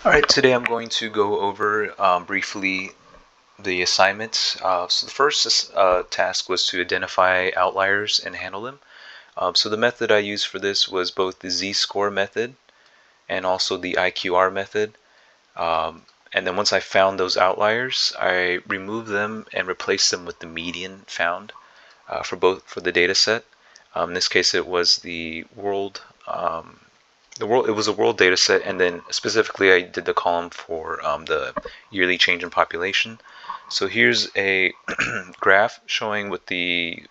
Alright, today I'm going to go over briefly the assignments. So the first task was to identify outliers and handle them. So the method I used for this was both the z-score method and also the IQR method. And then once I found those outliers, I removed them and replaced them with the median found for the data set. In this case, it was the world. It was a world data set, and then specifically I did the column for the yearly change in population. So here's a graph showing what the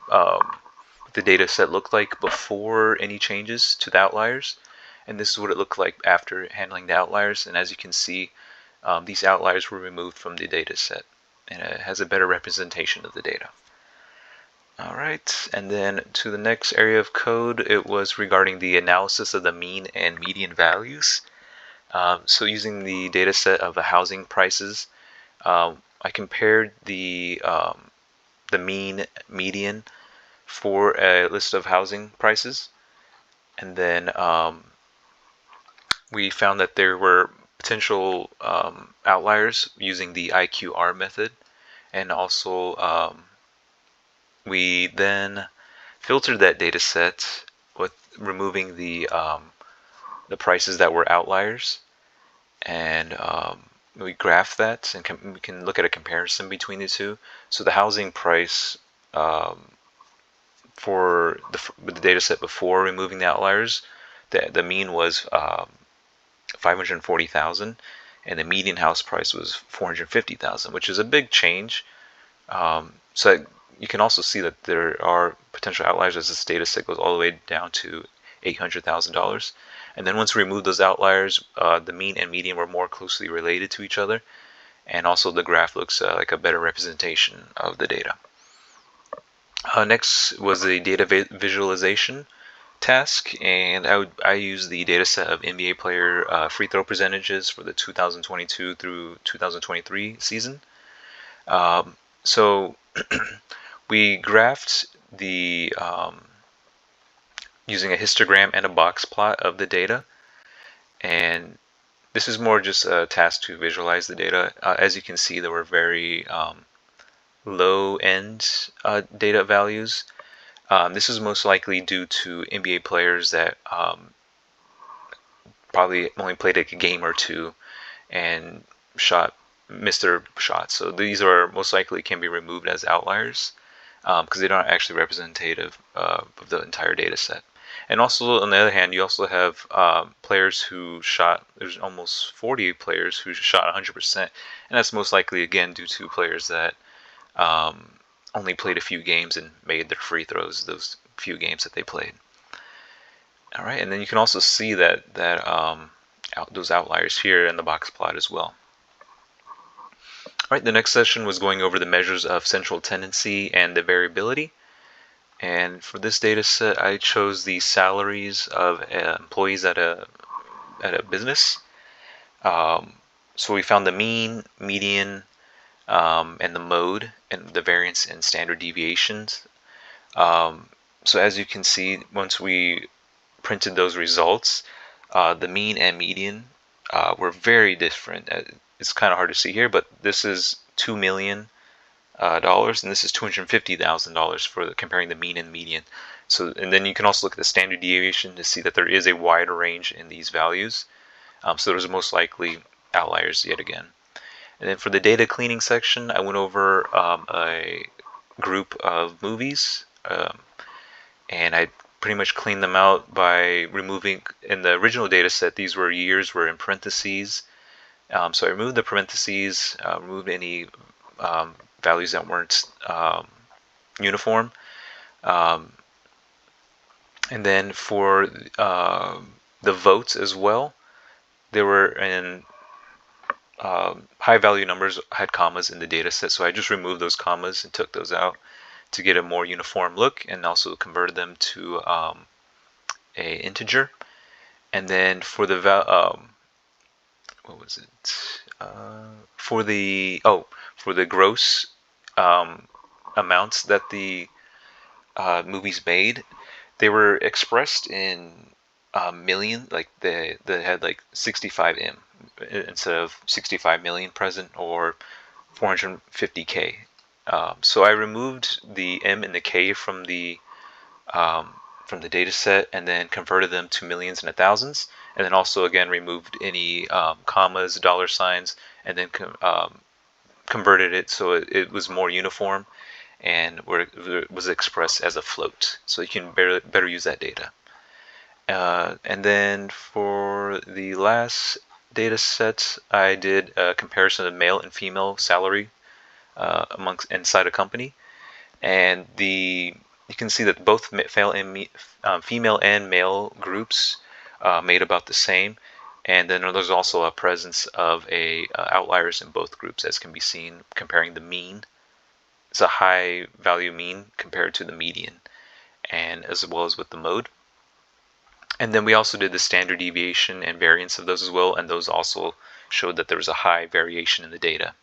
data set looked like before any changes to the outliers, and this is what it looked like after handling the outliers. And as you can see, these outliers were removed from the data set, and it has a better representation of the data. Alright, and then to the next area of code, it was regarding the analysis of the mean and median values. So using the data set of the housing prices, I compared the mean median for a list of housing prices, and then we found that there were potential outliers using the IQR method, and also we then filtered that data set with removing the prices that were outliers, and we graph that, and we can look at a comparison between the two. So the housing price for the data set before removing the outliers, the mean was 540,000, and the median house price was 450,000, which is a big change. So you can also see that there are potential outliers as this data set goes all the way down to $800,000. And then once we remove those outliers, the mean and median were more closely related to each other, and also the graph looks like a better representation of the data. Next was the data visualization task, and I used the data set of NBA player free throw percentages for the 2022 through 2023 season. So we graphed the using a histogram and a box plot of the data, and this is more just a task to visualize the data. As you can see, there were very low end data values. This is most likely due to NBA players that probably only played like a game or two and missed their shots. So these are most likely can be removed as outliers because they're not actually representative of the entire data set. And also, on the other hand, you also have players who shot, there's almost 40 players who shot 100%, and that's most likely, again, due to players that only played a few games and made their free throws those few games that they played. All right, and then you can also see that those outliers here in the box plot as well. All right, the next session was going over the measures of central tendency and the variability. And for this data set, I chose the salaries of employees at a business. So we found the mean, median, and the mode, and the variance and standard deviations. So as you can see, once we printed those results, the mean and median were very different. It's kind of hard to see here, but this is $2 million, and this is $250,000 for comparing the mean and median. So, and then you can also look at the standard deviation to see that there is a wider range in these values. So those are most likely outliers yet again. And then for the data cleaning section, I went over a group of movies, and I pretty much cleaned them out by removing, in the original data set, these years were in parentheses. So I removed the parentheses, removed any values that weren't uniform. And then for the votes as well, they were in high value numbers had commas in the data set, so I just removed those commas and took those out to get a more uniform look, and also converted them to a integer. And then for the what was it? For the gross amounts that the movies made, they were expressed in million, like they had like 65 M instead of 65 million present, or 450K. So I removed the M and the K from the data set, and then converted them to millions and to thousands, and then also again removed any commas, dollar signs, and then converted it so it was more uniform, and where it was expressed as a float, so you can better use that data. And then for the last data set, I did a comparison of male and female salary inside a company, and you can see that both female and male groups made about the same, and then there's also a presence of outliers in both groups, as can be seen comparing the mean. It's a high value mean compared to the median, and as well as with the mode. And then we also did the standard deviation and variance of those as well, and those also showed that there was a high variation in the data.